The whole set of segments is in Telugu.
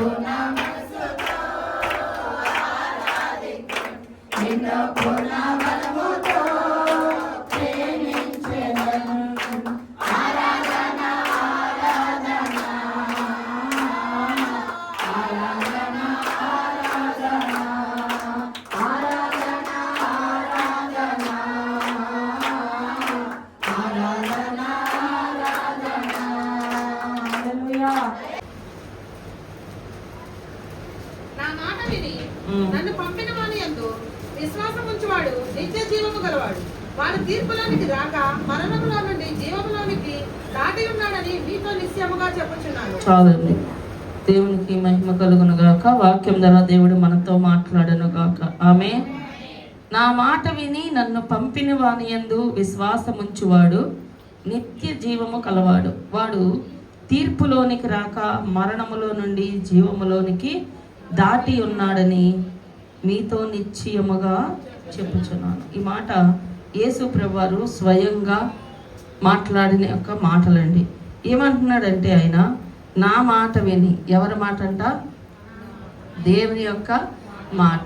పూర్ణ మనసుతో ఆరాధింతును, నిన్ను పూర్ణ బలముతో ప్రేమించెదను. ఆరాధన ఆరాధన ఆరాధన ఆరాధన ఆరాధన ఆరాధన ఆరాధన ఆరాధన. హల్లెలూయా. నా మాట విని నన్ను పంపిన వాని యందు విశ్వాసం ఉంచువాడు నిత్య జీవము గలవాడు. వాడు తీర్పులోనికి రాక మరణములో నుండి జీవములోనికి దాటి ఉన్నాడని మీతో నిశ్చయముగా చెప్పుచున్నాను. చాలండి. దేవునికి మహిమ కలుగును గాక. వాక్యం ద్వారా దేవుడు మనతో మాట్లాడను గాక. ఆమేన్. నా మాట విని నన్ను పంపిన వాని యందు విశ్వాసముంచువాడు నిత్య జీవము కలవాడు. వాడు తీర్పులోనికి రాక మరణములో నుండి జీవములోనికి దాటి ఉన్నాడని మీతో నిశ్చయముగా చెప్పుచున్నాను. ఈ మాట యేసు ప్రభువారు స్వయంగా మాట్లాడిన యొక్క మాటలండి. ఏమంటున్నాడంటే ఆయన నా మాట విని, ఎవరి మాట అంట? దేవుని యొక్క మాట.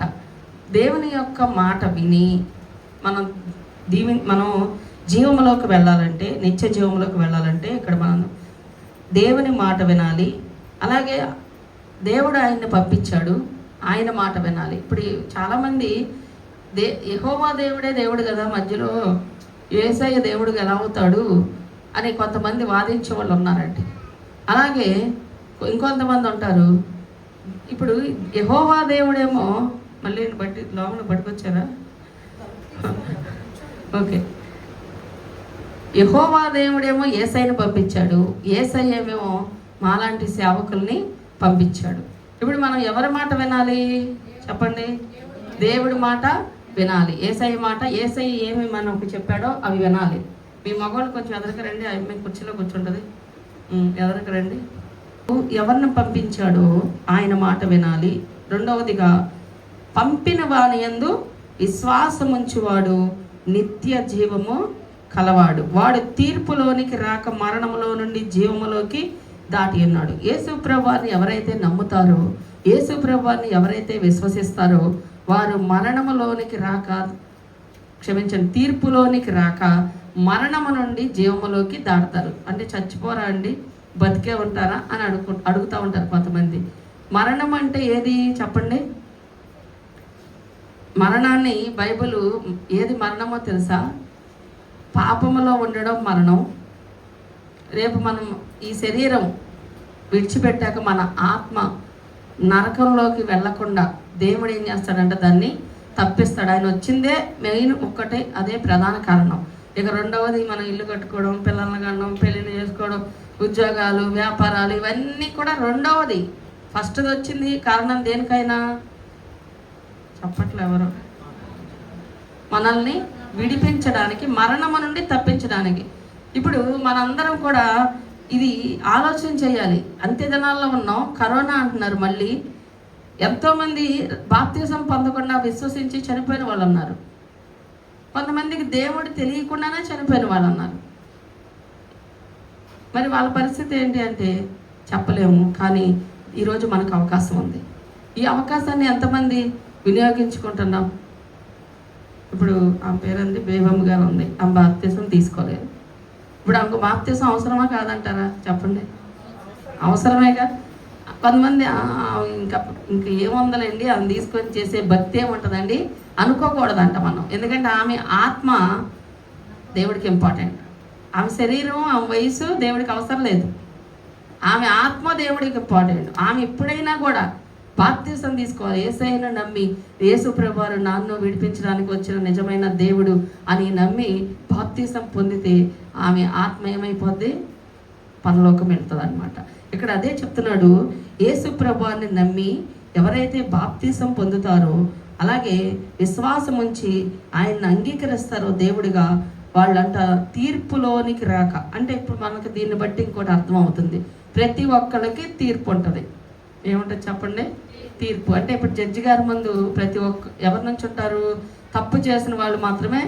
దేవుని యొక్క మాట విని మనం జీవములోకి వెళ్ళాలంటే, నిత్య జీవంలోకి వెళ్ళాలంటే ఇక్కడ మనం దేవుని మాట వినాలి. అలాగే దేవుడు ఆయన్ని పంపించాడు, ఆయన మాట వినాలి. ఇప్పుడు చాలామంది యెహోవా దేవుడే దేవుడు కదా, మధ్యలో యేసయ్య దేవుడు ఎలా అవుతాడు అని కొంతమంది వాదించే వాళ్ళు ఉన్నారండి. అలాగే ఇంకొంతమంది ఉంటారు, ఇప్పుడు యెహోవా దేవుడేమో మళ్ళీ బట్టి లోపల పట్టుకొచ్చారా? ఓకే. యెహోవా దేవుడేమో యేసయ్యను పంపించాడు, యేసయ్య ఏమో మాలాంటి సేవకుల్ని పంపించాడు. ఇప్పుడు మనం ఎవరి మాట వినాలి చెప్పండి? దేవుడి మాట వినాలి. యేసయ్య మాట, యేసయ్య ఏమి మనకు చెప్పాడో అవి వినాలి. మీ మగవాళ్ళు కొంచెం ఎదరికి రండి, మీ కుర్చీలో కూర్చుంటుంది, ఎదరికి రండి. ఎవరిని పంపించాడో ఆయన మాట వినాలి. రెండవదిగా పంపిన వాని యందు విశ్వాసముంచువాడు నిత్య జీవము కలవాడు. వాడు తీర్పులోనికి రాక మరణములో నుండి జీవములోకి దాటి ఉన్నాడు. యేసు ప్రభువారిని ఎవరైతే నమ్ముతారో, యేసు ప్రభువారిని ఎవరైతే విశ్వసిస్తారో వారు మరణములోనికి రాక, క్షమించండి, తీర్పులోనికి రాక మరణము నుండి జీవములోకి దాటుతారు. అంటే చచ్చిపోరా అండి, బతికే ఉంటారా అని అడుగుతూ ఉంటారు కొంతమంది. మరణం అంటే ఏది చెప్పండి? మరణాన్ని బైబిల్ ఏది మరణమో తెలుసా? పాపములో ఉండడం మరణం. రేపు మనం ఈ శరీరం విడిచిపెట్టాక మన ఆత్మ నరకంలోకి వెళ్ళకుండా దేవుడు ఏం చేస్తాడంటే దాన్ని తప్పిస్తాడు. ఆయన వచ్చిందే మెయిన్ ఒక్కటే, అదే ప్రధాన కారణం. ఇక రెండవది మనం ఇల్లు కట్టుకోవడం, పిల్లల్ని కనడం, పెళ్ళిళ్ళు చేసుకోవడం, ఉద్యోగాలు, వ్యాపారాలు, ఇవన్నీ కూడా రెండవది. ఫస్ట్ది వచ్చింది కారణం దేనికైనా చెప్పట్లే ఎవరు? మనల్ని విడిపించడానికి, మరణము నుండి తప్పించడానికి. ఇప్పుడు మనందరం కూడా ఇది ఆలోచన చేయాలి. అంత్యదినాల్లో ఉన్నాం, కరోనా అంటున్నారు. మళ్ళీ ఎంతోమంది బాప్తిజం పొందకుండా విశ్వసించి చనిపోయిన వాళ్ళు ఉన్నారు. కొంతమందికి దేవుడు తెలియకుండానే చనిపోయిన వాళ్ళు ఉన్నారు. మరి వాళ్ళ పరిస్థితి ఏంటి అంటే చెప్పలేము. కానీ ఈరోజు మనకు అవకాశం ఉంది. ఈ అవకాశాన్ని ఎంతమంది వినియోగించుకుంటున్నాం? ఇప్పుడు ఆమె పేరుంది బేబమ్మ గారు ఉంది, ఆమె బాప్తిజం తీసుకోలేదు. ఇప్పుడు ఆమెకు బాప్తిజం అవసరమా కాదంటారా చెప్పండి? అవసరమేగా. కొంతమంది ఇంకా ఏముందలండి ఆమె తీసుకొని చేసే భక్తి ఏముంటుందండి అనుకోకూడదంట మనం. ఎందుకంటే ఆమె ఆత్మ దేవుడికి ఇంపార్టెంట్. ఆమె శరీరం, ఆమె వయసు దేవుడికి అవసరం లేదు. ఆమె ఆత్మ దేవుడికి ఇంపార్టెంట్. ఆమె ఎప్పుడైనా కూడా బాప్తిజం తీసుకోవాలి. యేసయ్యను నమ్మి, యేసు ప్రభువారు నన్ను విడిపించడానికి వచ్చిన నిజమైన దేవుడు అని నమ్మి బాప్తిజం పొందితే ఆమె ఆత్మ ఏమైపోద్ది? పరలోకం వెళ్తుంది అనమాట. ఇక్కడ అదే చెప్తున్నాడు. యేసు ప్రభువారిని నమ్మి ఎవరైతే బాప్తిజం పొందుతారో, అలాగే విశ్వాసం ఉంచి ఆయన్ని అంగీకరిస్తారో దేవుడిగా, వాళ్ళంట తీర్పులోనికి రాక. అంటే ఇప్పుడు మనకు దీన్ని బట్టి ఇంకోటి అర్థం అవుతుంది. ప్రతి ఒక్కరికి తీర్పు ఉంటుంది. ఏముంటుంది చెప్పండి? తీర్పు. అంటే ఇప్పుడు జడ్జి గారి ముందు ప్రతి ఒక్క ఎవరి నుంచి ఉంటారు? తప్పు చేసిన వాళ్ళు మాత్రమే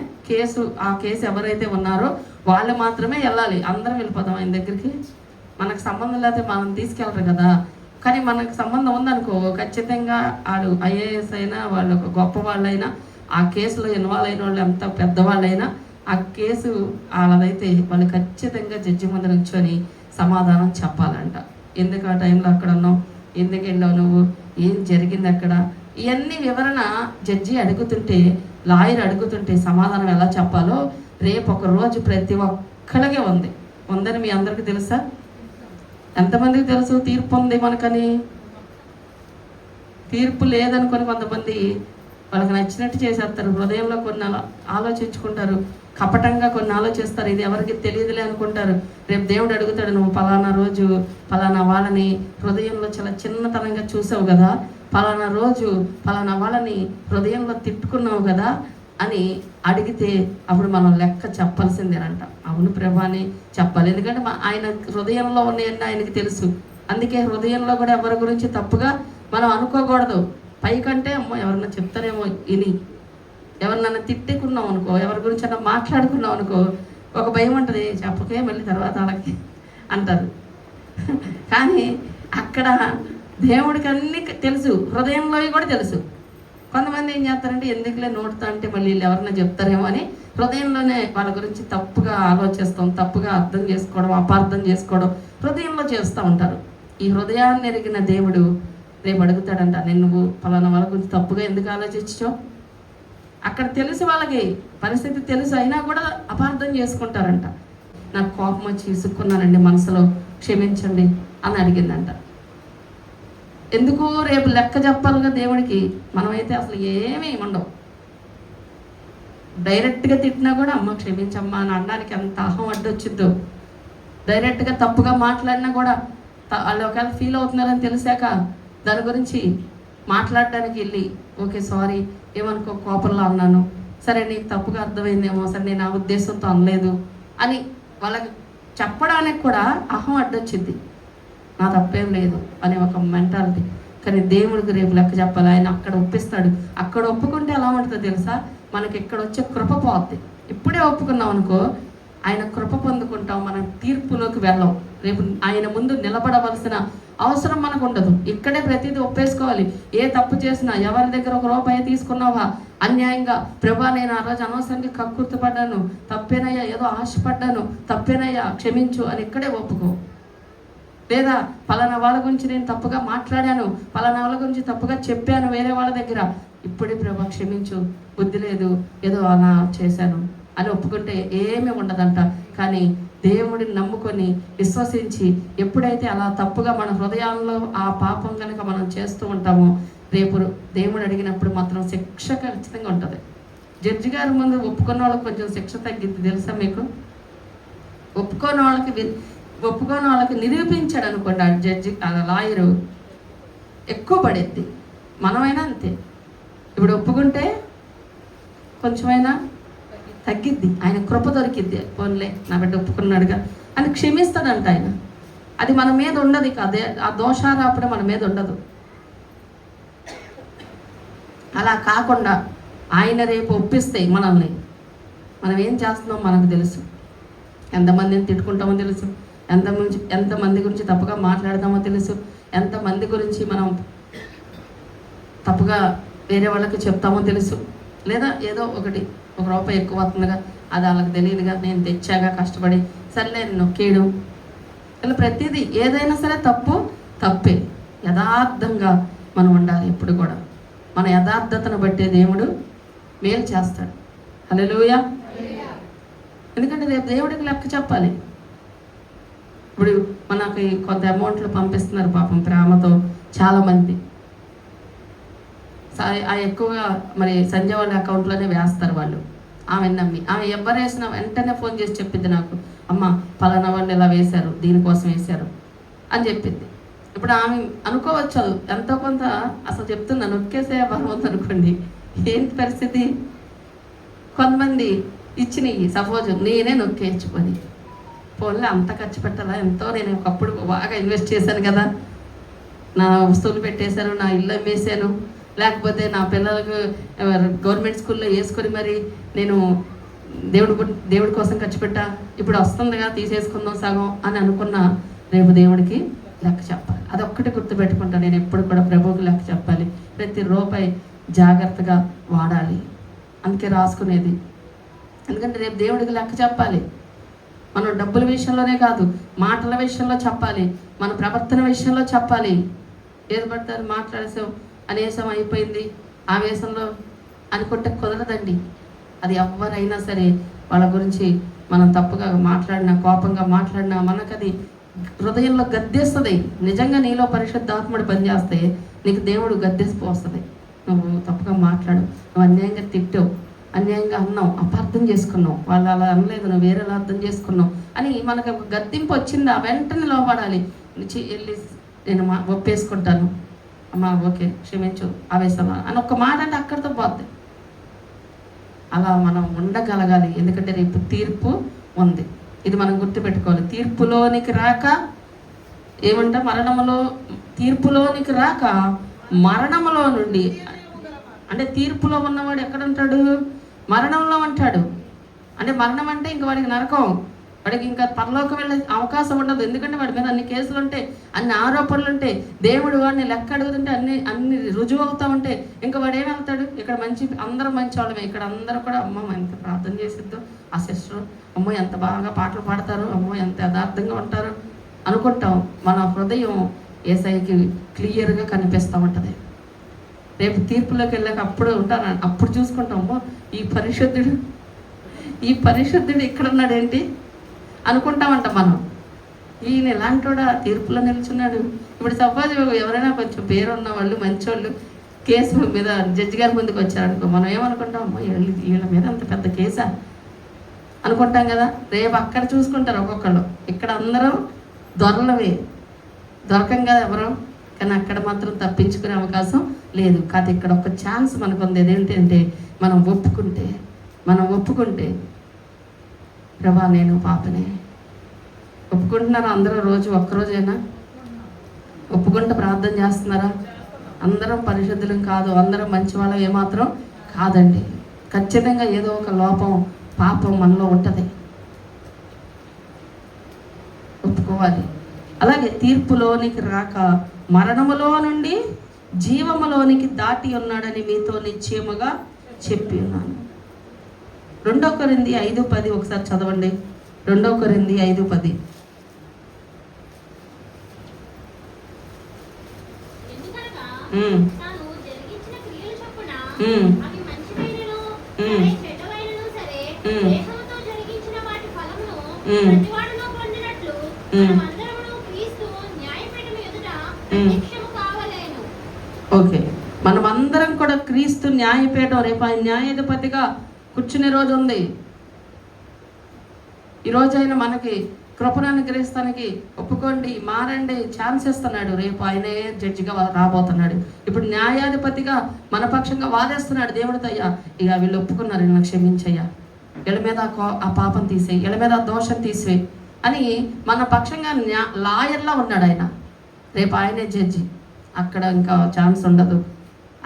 ఆ కేసు ఎవరైతే ఉన్నారో వాళ్ళు మాత్రమే వెళ్ళాలి. అందరం వెళ్ళిపోదాం ఆయన దగ్గరికి. మనకు సంబంధం లేకపోతే మనం తీసుకెళ్ళరు కదా. కానీ మనకు సంబంధం ఉందనుకో, ఖచ్చితంగా వాళ్ళు ఐఏఎస్ అయినా, వాళ్ళు ఒక గొప్ప వాళ్ళైనా, ఆ కేసులో ఇన్వాల్వ్ అయిన వాళ్ళు ఎంత పెద్దవాళ్ళైనా, ఆ కేసు వాళ్ళదైతే వాళ్ళు ఖచ్చితంగా జడ్జి ముందు నుంచొని సమాధానం చెప్పాలంట. ఎందుకు ఆ టైంలో అక్కడ ఉన్నావు, ఎందుకు వెళ్ళావు నువ్వు, ఏం జరిగింది అక్కడ, ఇవన్నీ వివరణ జడ్జి అడుగుతుంటే, లాయర్ అడుగుతుంటే సమాధానం ఎలా చెప్పాలో రేపు ఒక రోజు ప్రతి ఒక్కళ్ళకే ఉందని మీ అందరికీ తెలుసా? ఎంతమందికి తెలుసు తీర్పు ఉంది మనకని? తీర్పు లేదనుకొని కొంతమంది వాళ్ళకి నచ్చినట్టు చేసేస్తారు. హృదయంలో కొన్ని ఆలోచించుకుంటారు, కపటంగా కొన్ని ఆలోచిస్తారు, ఇది ఎవరికి తెలియదులే అనుకుంటారు. రేపు దేవుడు అడుగుతాడు, నువ్వు పలానా రోజు పలానా వాళ్ళని హృదయంలో చాలా చిన్నతనంగా చూసావు కదా, పలానా రోజు పలానా వాళ్ళని హృదయంలో తిట్టుకున్నావు కదా అని అడిగితే అప్పుడు మనం లెక్క చెప్పాల్సిందేనంట. అవును ప్రభా అని చెప్పాలి. ఎందుకంటే ఆయన హృదయంలో ఉన్నాయని ఆయనకి తెలుసు. అందుకే హృదయంలో కూడా ఎవరి గురించి తప్పుగా మనం అనుకోకూడదు. పైకంటే అమ్మో ఎవరన్నా చెప్తారేమో ఇని, ఎవరినన్నా తిట్టుకున్నాం అనుకో, ఎవరి గురించి అన్నా మాట్లాడుకున్నాం అనుకో, ఒక భయం ఉంటుంది, చెప్పకే మళ్ళీ తర్వాత వాళ్ళకి అంటారు. కానీ అక్కడ దేవుడికి అన్నీ తెలుసు, హృదయంలో కూడా తెలుసు. కొంతమంది ఏం చేస్తారంటే ఎందుకులే నోటుతా అంటే మళ్ళీ వీళ్ళు ఎవరన్నా చెప్తారేమో అని హృదయంలోనే వాళ్ళ గురించి తప్పుగా ఆలోచిస్తాం, తప్పుగా అర్థం చేసుకోవడం, అపార్థం చేసుకోవడం హృదయంలో చేస్తూ ఉంటారు. ఈ హృదయాన్ని ఎరిగిన దేవుడు రేపు అడుగుతాడంట, నేను నువ్వు పలానా వాళ్ళ గురించి తప్పుగా ఎందుకు ఆలోచించావు. అక్కడ తెలుసు, వాళ్ళకి పరిస్థితి తెలుసు, అయినా కూడా అపార్థం చేసుకుంటారంట. నాకు కోపం వచ్చి ఇసుక్కున్నానండి మనసులో, క్షమించండి అని అడిగిందంట. ఎందుకు రేపు లెక్క చెప్పాలిగా దేవుడికి. మనమైతే అసలు ఏమీ ఉండవు. డైరెక్ట్గా తిట్టినా కూడా అమ్మ క్షమించమ్మా అని అనడానికి ఎంత అహం అడ్డొచ్చిద్దో. డైరెక్ట్గా తప్పుగా మాట్లాడినా కూడా వాళ్ళు ఒకవేళ ఫీల్ అవుతున్నారని తెలిసాక దాని గురించి మాట్లాడడానికి వెళ్ళి ఓకే సారీ, ఏమనుకో కోపంలో అన్నాను, సరే నీకు తప్పుగా అర్థమైందేమో, సరే నేను ఆ ఉద్దేశంతో అనలేదు అని వాళ్ళకి చెప్పడానికి కూడా అహం అడ్డొచ్చింది. నా తప్పేం లేదు అనే ఒక మెంటాలిటీ. కానీ దేవుడికి రేపు లెక్క చెప్పాలి. ఆయన అక్కడ ఒప్పిస్తాడు. అక్కడ ఒప్పుకుంటే ఎలా ఉంటుందో తెలుసా, మనకి ఇక్కడ వచ్చే కృప పోద్ది. ఇప్పుడే ఒప్పుకున్నాం అనుకో, ఆయన కృప పొందుకుంటాం, మనం తీర్పులోకి వెళ్ళాం. రేపు ఆయన ముందు నిలబడవలసిన అవసరం మనకు ఉండదు. ఇక్కడే ప్రతిదీ ఒప్పేసుకోవాలి. ఏ తప్పు చేసినా, ఎవరి దగ్గర ఒక రూపాయి తీసుకున్నావా అన్యాయంగా, ప్రభా నేను ఆ రోజు అనవసరంగా కక్కుర్తిపడ్డాను, తప్పేనయ్యా, ఏదో ఆశపడ్డాను, తప్పేనయ్యా క్షమించు అని ఇక్కడే ఒప్పుకో. లేదా పలానా వాళ్ళ గురించి నేను తప్పుగా మాట్లాడాను, పలానా వాళ్ళ గురించి తప్పుగా చెప్పాను వేరే వాళ్ళ దగ్గర, ఇప్పుడే ప్రభా క్షమించు, బుద్ధి లేదు, ఏదో అలా చేశాను అని ఒప్పుకుంటే ఏమీ ఉండదంట. కానీ దేవుడిని నమ్ముకొని విశ్వసించి ఎప్పుడైతే అలా తప్పుగా మన హృదయాల్లో ఆ పాపం కనుక మనం చేస్తూ ఉంటామో, రేపు దేవుడు అడిగినప్పుడు మాత్రం శిక్ష ఖచ్చితంగా ఉంటుంది. జడ్జి గారి ముందు ఒప్పుకున్న వాళ్ళకి కొంచెం శిక్ష తగ్గిద్ది తెలుసా మీకు. ఒప్పుకోని వాళ్ళకి నిరూపించాడు అనుకోండి ఆ జడ్జి, ఆ లాయరు, ఎక్కువ పడేది. మనమైనా అంతే. ఇప్పుడు ఒప్పుకుంటే కొంచెమైనా తగ్గిద్ది, ఆయన కృప దొరికిద్ది. పోన్లే నా బిడ్డ ఒప్పుకున్నాడుగా అని క్షమిస్తాడంట ఆయన. అది మన మీద ఉండదు. ఇక అదే ఆ దోషారాపడే మన మీద ఉండదు. అలా కాకుండా ఆయన రేపు ఒప్పిస్తే మనల్ని, మనం ఏం చేస్తున్నాం మనకు తెలుసు, ఎంతమందిని తిట్టుకుంటామో తెలుసు, ఎంతమంది గురించి తప్పుగా మాట్లాడదామో తెలుసు, ఎంతమంది గురించి మనం తప్పుగా వేరే వాళ్ళకి చెప్తామో తెలుసు. లేదా ఏదో ఒకటి ఒక రూపాయి ఎక్కువ వస్తుందిగా, అది వాళ్ళకి తెలియదుగా, నేను తెచ్చాగా కష్టపడి, సర్లే నొక్కేయడం, ఇలా ప్రతిదీ ఏదైనా సరే తప్పే. యథార్థంగా మనం ఉండాలి ఎప్పుడు కూడా. మన యథార్థతను బట్టే దేవుడు మేలు చేస్తాడు. హల్లెలూయా. ఎందుకంటే రేపు దేవుడికి లెక్క చెప్పాలి. ఇప్పుడు మనకి కొంత అమౌంట్లు పంపిస్తున్నారు పాపం ప్రేమతో చాలామంది. ఆ ఎక్కువగా మరి సంజయ్ వాళ్ళ అకౌంట్లోనే వేస్తారు వాళ్ళు. ఆమె నమ్మి, ఆమె ఎవరు వేసినా వెంటనే ఫోన్ చేసి చెప్పింది నాకు, అమ్మ పలానా వాళ్ళు ఇలా వేశారు, దీనికోసం వేశారు అని చెప్పింది. ఇప్పుడు ఆమె అనుకోవచ్చు ఎంతో కొంత అసలు చెప్తున్నా, నొక్కేసే బలవంతు అనుకోండి. ఏంటి పరిస్థితి? కొంతమంది ఇచ్చినవి సపోజ్ నేనే నొక్కేయించుకొని, పోన్లే అంత ఖర్చు పెట్టాలా, ఎంతో నేను ఒకప్పుడు బాగా ఇన్వెస్ట్ చేశాను కదా, నా వస్తువులు పెట్టేశాను, నా ఇల్లు అమ్మేశాను, లేకపోతే నా పిల్లలకు గవర్నమెంట్ స్కూల్లో వేసుకొని మరి నేను దేవుడి కోసం ఖర్చు పెట్టా, ఇప్పుడు వస్తుందిగా తీసేసుకుందాం సగం అని అనుకున్న రేపు దేవుడికి లెక్క చెప్పాలి. అదొక్కటి గుర్తుపెట్టుకుంటాను. నేను ఎప్పుడు కూడా ప్రభువుకి లెక్క చెప్పాలి, ప్రతి రూపాయి జాగ్రత్తగా వాడాలి, అందుకే రాసుకునేది. ఎందుకంటే రేపు దేవుడికి లెక్క చెప్పాలి. మనం డబ్బుల విషయంలోనే కాదు, మాటల విషయంలో చెప్పాలి, మన ప్రవర్తన విషయంలో చెప్పాలి. ఏది పడతారు మాట్లాడేసాం, అనేసం అయిపోయింది ఆవేశంలో అనుకుంటే కుదరదండి. అది ఎవరైనా సరే వాళ్ళ గురించి మనం తప్పుగా మాట్లాడినా, కోపంగా మాట్లాడినా మనకది హృదయంలో గద్దెస్తుంది. నిజంగా నీలో పరిశుద్ధాత్ముడు పనిచేస్తే నీకు దేవుడు గద్దెసిపోస్తుంది. నువ్వు తప్పుగా మాట్లాడు, నువ్వు అన్యాయంగా తిట్టావు, అన్యాయంగా అన్నావు, అపార్థం చేసుకున్నావు, వాళ్ళు అలా అనలేదు, నువ్వు వేరేలా అర్థం చేసుకున్నావు అని మనకు ఒక గద్దింపు వచ్చిందా వెంటనే లోపడాలి. వెళ్ళి నేను ఒప్పేసుకుంటాను, అమ్మా ఓకే క్షమించు ఆవేశమా అని ఒక్క మాట అంటే అక్కడితో పోద్ది. అలా మనం ఉండగలగాలి. ఎందుకంటే రేపు తీర్పు ఉంది, ఇది మనం గుర్తుపెట్టుకోవాలి. తీర్పులోనికి రాక ఏమంట తీర్పులోనికి రాక మరణములో నుండి, అంటే తీర్పులో ఉన్నవాడు ఎక్కడ ఉంటాడు? మరణంలో ఉంటాడు. అంటే మరణం అంటే ఇంక వాడికి నరకం, వాడికి ఇంకా పరలోకి వెళ్ళే అవకాశం ఉండదు. ఎందుకంటే వాడి మీద అన్ని కేసులు ఉంటాయి, అన్ని ఆరోపణలు ఉంటాయి, దేవుడు వాడిని లెక్క అడుగుతుంటే అన్ని రుజువు అవుతా ఉంటే ఇంకా వాడు ఏం వెళ్తాడు? ఇక్కడ అందరూ మంచి వాళ్ళమే, ఇక్కడ అందరూ కూడా అమ్మో ఎంత ప్రార్థన చేసిద్దో ఆ సిస్టర్, అమ్మో ఎంత బాగా పాటలు పాడతారు, అమ్మో ఎంత యథార్థంగా ఉంటారు అనుకుంటాం. మన హృదయం యేసయ్యకి క్లియర్గా కనిపిస్తూ ఉంటుంది. రేపు తీర్పులోకి వెళ్ళాక అప్పుడు ఉంటాను, అప్పుడు చూసుకుంటాము ఈ పరిశుద్ధుడు ఇక్కడ ఉన్నాడేంటి అనుకుంటామంట మనం. ఈయన ఇలాంటోడా తీర్పులో నిల్చున్నాడు. ఇప్పుడు సపోజ్ ఎవరైనా కొంచెం పేరు ఉన్న వాళ్ళు మంచోళ్ళు కేసు మీద జడ్జి గారి ముందుకు వచ్చారనుకో, మనం ఏమనుకుంటాం? అమ్మో వీళ్ళ మీద అంత పెద్ద కేసా అనుకుంటాం కదా. రేపు అక్కడ చూసుకుంటారు ఒక్కొక్కళ్ళు. ఇక్కడ అందరం దొరలవే, దొరకం కదా ఎవరు, కానీ అక్కడ మాత్రం తప్పించుకునే అవకాశం లేదు. కాదు ఇక్కడ ఒక ఛాన్స్ మనకు ఉంది. ఏంటంటే మనం ఒప్పుకుంటే ప్రభా నేను పాపనే ఒప్పుకుంటున్నారా? అందరూ రోజు ఒక్కరోజైనా ఒప్పుకుంటూ ప్రార్థన చేస్తున్నారా? అందరం పరిశుద్ధులం కాదు, అందరం మంచి వాళ్ళం ఏమాత్రం కాదండి. ఖచ్చితంగా ఏదో ఒక లోపం, పాపం మనలో ఉంటుంది, ఒప్పుకోవాలి. అలాగే తీర్పులోనికి రాక మరణములో నుండి జీవములోనికి దాటి ఉన్నాడని మీతో నిశ్చయముగా చెప్పి ఉన్నాను. 2 కొరింథీ 5:10 ఒకసారి చదవండి. 2 కొరింథీ 5:10. ఓకే, మనమందరం కూడా క్రీస్తు న్యాయపీఠం, రేపు ఆయన న్యాయాధిపతిగా కూర్చునే రోజు ఉంది. ఈరోజైనా మనకి కృపను అనుగ్రహిస్తానికి ఒప్పుకోండి, మారండి, ఛాన్స్ ఇస్తున్నాడు. రేపు ఆయనే జడ్జిగా రాబోతున్నాడు. ఇప్పుడు న్యాయాధిపతిగా మన పక్షంగా వాదేస్తున్నాడు దేవుడితో. అయ్యా ఇక వీళ్ళు ఒప్పుకున్నారు, నేను క్షమించయ్యా, వీళ్ళ మీద ఆ పాపం తీసేయి, వీళ్ళ మీద ఆ దోషం తీసేయి అని మన పక్షంగా లాయర్లా ఉన్నాడు ఆయన. రేపు ఆయనే జడ్జి, అక్కడ ఇంకా ఛాన్స్ ఉండదు.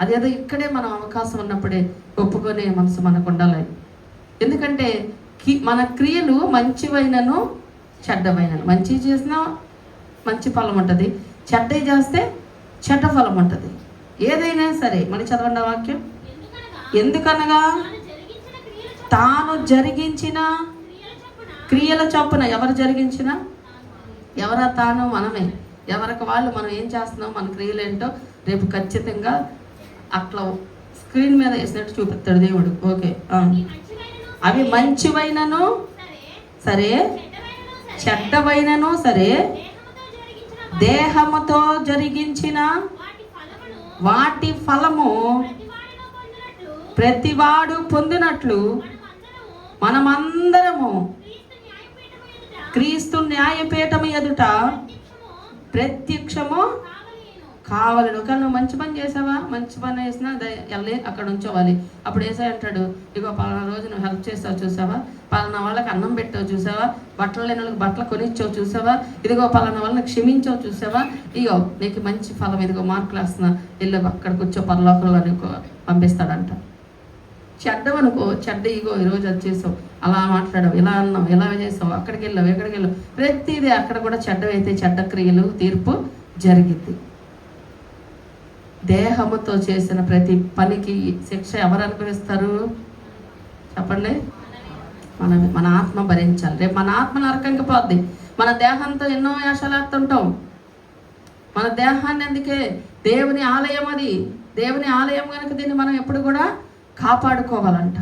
అదేదో ఇక్కడే మనం అవకాశం ఉన్నప్పుడే ఒప్పుకునే మనసు మనకు ఉండాలి. ఎందుకంటే మన క్రియలు మంచివైనను చెడ్డమైనను, మంచి చేసినా మంచి ఫలం ఉంటుంది, చెడ్డ చేస్తే చెడ్డ ఫలం ఉంటుంది. ఏదైనా సరే మళ్ళీ చదవండి ఆ వాక్యం. ఎందుకనగా తాను జరిగించిన క్రియల చొప్పున, ఎవరు జరిగించిన, ఎవరా తాను? మనమే. ఎవరికి వాళ్ళు మనం ఏం చేస్తున్నాం, మన క్రియలు ఏంటో రేపు ఖచ్చితంగా అట్లా స్క్రీన్ మీద వేసినట్టు చూపిస్తాడు దేవుడు. ఓకే, అవి మంచివైనను సరే, చెడ్డవైనను సరే, దేహముతో జరిగించిన వాటి ఫలము ప్రతివాడు పొందినట్లు మనమందరము క్రీస్తు న్యాయపీఠము ఎదుట ప్రత్యక్షము కావాలను. కానీ నువ్వు మంచి పని చేసావా, మంచి పని వేసినా వెళ్ళి అక్కడ ఉంచోవాలి. అప్పుడు వేసా అంటాడు, ఇగో పలానా రోజు నువ్వు హెల్ప్ చేస్తావు చూసావా, పలానా వాళ్ళకి అన్నం పెట్టావు చూసావా, బట్టలు లేని వాళ్ళకి బట్టలు కొనిచ్చావు చూసావా, ఇదిగో పలానా వాళ్ళని క్షమించావు చూసావా, ఇగో నీకు మంచి ఫలం, ఇదిగో మార్కులు వేస్తున్నా, వెళ్ళు అక్కడ కూర్చో పరలోకంలో నీకు పంపిస్తాడంట. చెడ్డవనుకో, చెడ్డ ఇగో ఈరోజు అది చేసావు, అలా మాట్లాడావు, ఇలా అన్నావు, ఇలా చేసావు, అక్కడికి వెళ్ళావు, ఎక్కడికి వెళ్ళావు, ప్రతిదీ అక్కడ కూడా చెడ్డవైతే చెడ్డ క్రియలు తీర్పు జరిగింది. దేహముతో చేసిన ప్రతి పనికి శిక్ష ఎవరు అనుభవిస్తారు చెప్పండి? మన ఆత్మ భరించాలి. రేపు మన ఆత్మ నరకంకి పోద్ది. మన దేహంతో ఎన్నో వేషాలేస్తుంటాం. మన దేహాన్ని అందుకే దేవుని ఆలయం, అది దేవుని ఆలయం కనుక దీన్ని మనం ఎప్పుడు కూడా కాపాడుకోవాలంట.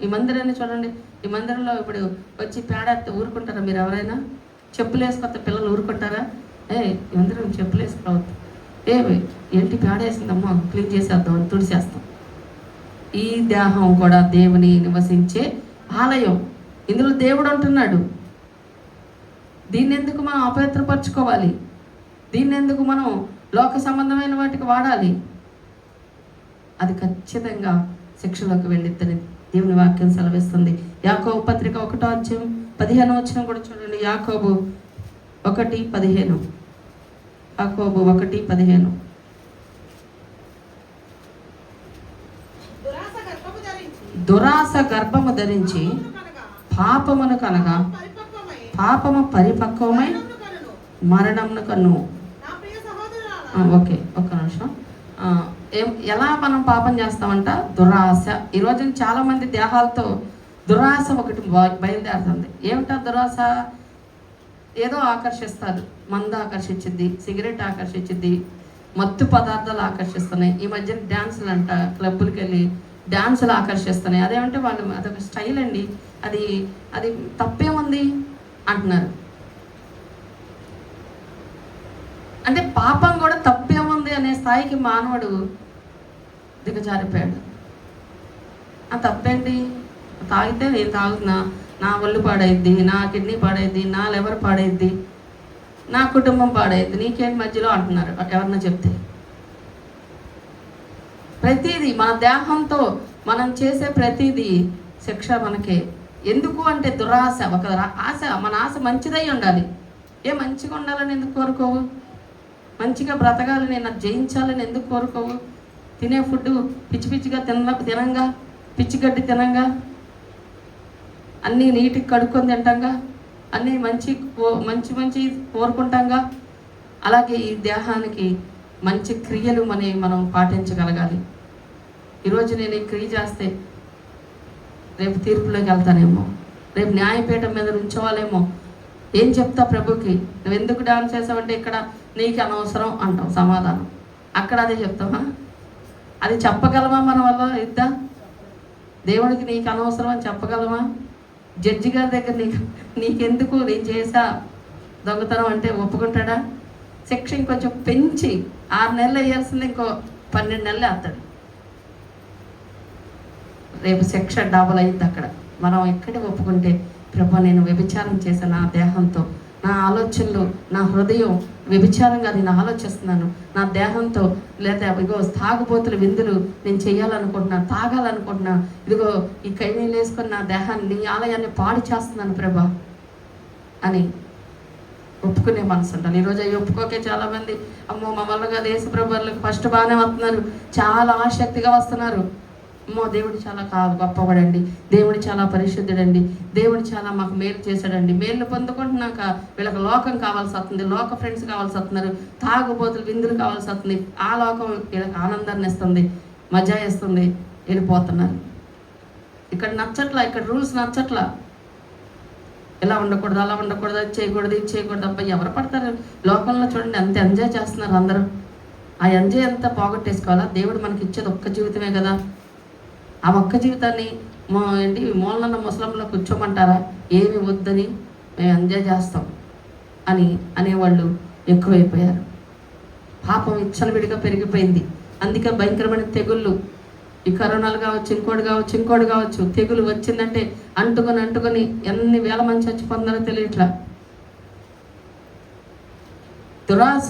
ఈ మందిరాన్ని చూడండి. ఈ మందిరంలో ఇప్పుడు వచ్చి పేడెత్తే ఊరుకుంటారా? మీరు ఎవరైనా చెప్పులు వేసుకొస్తే పిల్లలు ఊరుకుంటారా? ఈ మందిరం చెప్పులు వేసుకోవద్దు. ఏంటి పేడేసిందమ్మా, క్లీన్ చేసేద్దాం అని తుడిచేస్తాం. ఈ దేహం కూడా దేవుని నివసించే ఆలయం. ఇందులో దేవుడు అంటున్నాడు. దీన్ని ఎందుకు మనం అపవిత్రపరచుకోవాలి? దీన్ని ఎందుకు మనం లోక సంబంధమైన వాటికి వాడాలి? అది ఖచ్చితంగా శిక్షలోకి వెళ్ళిద్దని దేవుని వాక్యం సెలవిస్తుంది. యాకోబు పత్రిక 1:15 కూడా చూడండి. యాకోబు 1:15. యాకోబు 1:15. దురాశ గర్భము ధరించి పాపమును కనగా పాపము పరిపక్వమై మరణమును కన్ను. ఓకే, ఒక్క నిమిషం. ఎలా మనం పాపం చేస్తామంట? దురాశ. ఈరోజు చాలామంది దేహాలతో దురాశ ఒకటి బయలుదేరుతుంది. ఏమిటా దురాశ? ఏదో ఆకర్షిస్తారు. మందు ఆకర్షించింది, సిగరెట్ ఆకర్షించింది, మత్తు పదార్థాలు ఆకర్షిస్తున్నాయి. ఈ మధ్యన డ్యాన్సులు అంట, క్లబ్బులకి వెళ్ళి డ్యాన్సులు ఆకర్షిస్తున్నాయి. అదేమంటే వాళ్ళు అదొక స్టైల్ అండి, అది తప్పేముంది అంటున్నారు. అంటే పాపం కూడా తప్పేముంది అనే స్థాయికి మానవుడు దిగజారిపోయాడు. ఆ తప్పేంటి? తాగితే నేను తాగుతున్నా, నా ఒళ్ళు పాడైద్ది, నా కిడ్నీ పాడైద్ది, నా లివర్ పాడైద్ది, నా కుటుంబం పాడైద్ది, నీకేంటి మధ్యలో అంటున్నారు ఎవరన్నా చెప్తే. ప్రతిదీ మన దేహంతో మనం చేసే ప్రతిదీ శిక్ష మనకే. ఎందుకు అంటే దురాశ. ఒక ఆశ, మన ఆశ మంచిదై ఉండాలి. మంచిగా ఉండాలని ఎందుకు కోరుకోవు? మంచిగా బ్రతకాలని, నాకు జయించాలని ఎందుకు కోరుకోవు? తినే ఫుడ్ పిచ్చి పిచ్చిగా తినంగా, పిచ్చిగడ్డి తినంగా, అన్నీ నీటికి కడుక్కొని తింటాంగా, అన్నీ మంచి మంచి కోరుకుంటాంగా. అలాగే ఈ దేహానికి మంచి క్రియలు మనం పాటించగలగాలి. ఈరోజు నేను ఈ క్రియ చేస్తే రేపు తీర్పులోకి వెళ్తానేమో, రేపు న్యాయపీఠం మీద ఉంచవాలేమో. ఏం చెప్తా ప్రభుకి? నువ్వు ఎందుకు డాన్స్ చేసావంటే ఇక్కడ నీకు అనవసరం అంటాం సమాధానం. అక్కడ అదే చెప్తామా? అది చెప్పగలమా? మన వల్ల ఇద్దా? దేవుడికి నీకు అనవసరం అని చెప్పగలమా? జడ్జి గారి దగ్గర నీకెందుకు, నేను చేసా దొంగతనం అంటే ఒప్పుకుంటాడా? శిక్ష ఇంకొంచెం పెంచి 6 నెలలు వేయాల్సింది ఇంకో 12 నెలలు వేస్తాడు. రేపు శిక్ష డబుల్ అయింది అక్కడ. మనం ఎక్కడే ఒప్పుకుంటే, ప్రభు నేను వ్యభిచారం చేశాను, నా దేహంతో, నా ఆలోచనలు, నా హృదయం వ్యభిచారంగా నేను ఆలోచిస్తున్నాను, నా దేహంతో, లేదా ఇగో తాగుబోతుల విందులు నేను చేయాలనుకుంటున్నాను, తాగాలనుకుంటున్నాను, ఇదిగో ఈ కైనీళ్ళు వేసుకొని నా దేహాన్ని, నీ ఆలయాన్ని పాడు చేస్తున్నాను ప్రభా అని ఒప్పుకునే మనసు ఉంటాను. ఈరోజు అవి ఒప్పుకోకే చాలామంది, అమ్మో మా వల్ల కాదు, యేసు ప్రభువులకు ఫస్ట్ బాగానే వస్తున్నారు, చాలా ఆసక్తిగా వస్తున్నారు. అమ్మో దేవుడు చాలా గొప్పవాడండి, దేవుడు చాలా పరిశుద్ధుడండి, దేవుడు చాలా మాకు మేలు చేశాడండి. మేలు పొందుకుంటున్నాక వీళ్ళకి లోకం కావాల్సి వస్తుంది, లోక ఫ్రెండ్స్ కావాల్సి వస్తున్నారు, తాగుబోతులు విందులు కావాల్సి వస్తుంది, ఆ లోకం వీళ్ళకి ఆనందాన్ని ఇస్తుంది, మజా ఇస్తుంది, వెళ్ళిపోతున్నారు. ఇక్కడ నచ్చట్లా, ఇక్కడ రూల్స్ నచ్చట్లా. ఇలా ఉండకూడదు, అలా ఉండకూడదు, అది చేయకూడదు, ఇది చేయకూడదు. అబ్బాయి ఎవరు పడతారు? లోకంలో చూడండి ఎంత ఎంజాయ్ చేస్తున్నారు అందరూ. ఆ ఎంజాయ్ అంతా పోగొట్టేసుకోవాలా? దేవుడు మనకి ఇచ్చేది ఒక్క జీవితమే కదా. ఆ ఒక్క జీవితాన్ని మూలన్న ముసలంలో కూర్చోమంటారా? ఏమి వద్దని మేము ఎంజాయ్ చేస్తాం అని అనేవాళ్ళు ఎక్కువైపోయారు. పాపం విచ్చలవిడిగా పెరిగిపోయింది. అందుకే భయంకరమైన తెగుళ్ళు, ఈ కరోనాలు కావచ్చు, ఇంకోటి కావచ్చు, తెగులు వచ్చిందంటే అంటుకొని ఎన్ని వేల మంది చచ్చిపోతున్నారో తెలియట్లా. దురాశ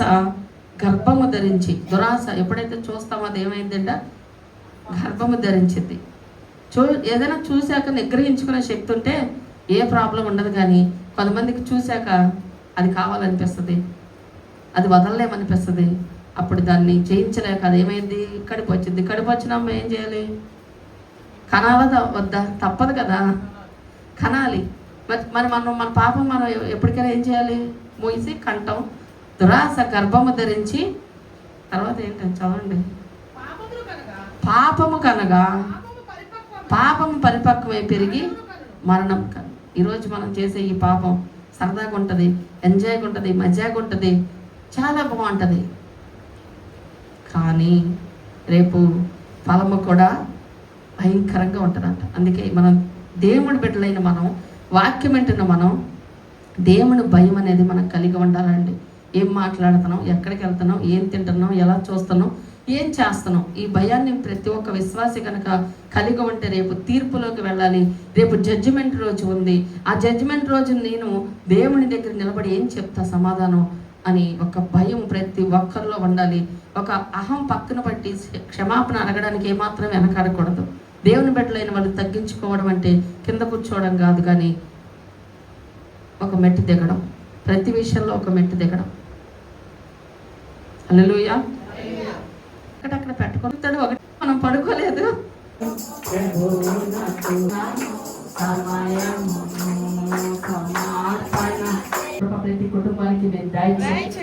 గర్భము ధరించి, దురాశ ఎప్పుడైతే చూస్తామో అది ఏమైందంట? గర్భము ధరించింది. ఏదైనా చూశాక నిగ్రహించుకునే శక్తి ఉంటే ఏ ప్రాబ్లం ఉండదు. కానీ కొంతమందికి చూశాక అది కావాలనిపిస్తుంది, అది వదలలేమనిపిస్తుంది. అప్పుడు దాన్ని చేయించలేక అది ఏమైంది? కడుపు వచ్చింది. కడుపు వచ్చినమ్మ ఏం చేయాలి? కనాలదా వద్దా? తప్పదు కదా, కనాలి. మన పాపం మనం ఎప్పటికైనా ఏం చేయాలి? మూసి కంటాం, దురాశ గర్భము ధరించి తర్వాత ఏంటంటే చదవండి. పాపములు కనుక పాపము కనగా పాపము పరిపక్వమై పెరిగి కనుక మరణం కను. ఈరోజు మనం చేసే ఈ పాపం సరదాగా ఉంటుంది, ఎంజాయ్గా ఉంటుంది, మజాగా ఉంటుంది, చాలా బాగుంటుంది. కానీ రేపు ఫలము కూడా భయంకరంగా ఉంటుందంట. అందుకే మనం దేవుడి బిడ్డలైన మనం వాక్యం వింటున్న మనం దేవుని భయం అనేది మనం కలిగి ఉండాలండి. ఏం మాట్లాడుతున్నాం, ఎక్కడికి వెళ్తున్నాం, ఏం తింటున్నాం, ఎలా చూస్తున్నాం, ఏం చేస్తున్నాం, ఈ భయాన్ని ప్రతి ఒక్క విశ్వాసి కనుక కలిగి ఉంటే రేపు తీర్పులోకి వెళ్ళాలి. రేపు జడ్జిమెంట్ రోజు ఉంది. ఆ జడ్జిమెంట్ రోజు నేను దేవుని దగ్గర నిలబడి ఏం చెప్తా సమాధానం అని ఒక భయం ప్రతి ఒక్కరిలో ఉండాలి. ఒక అహం పక్కన పట్టి క్షమాపణ అడగడానికి ఏమాత్రం వెనకాడకూడదు. దేవుని బిడ్డలైన వాళ్ళు తగ్గించుకోవడం అంటే కింద కూర్చోవడం కాదు, కానీ ఒక మెట్టు దిగడం, ప్రతి విషయంలో ఒక మెట్టు దిగడం. హల్లెలూయా. అక్కడక్కడ పెట్టుకుంటాడు. ఒకటి మనం పడుకోలేదు. ప్రతి కుటుంబానికి నేను దయచేసి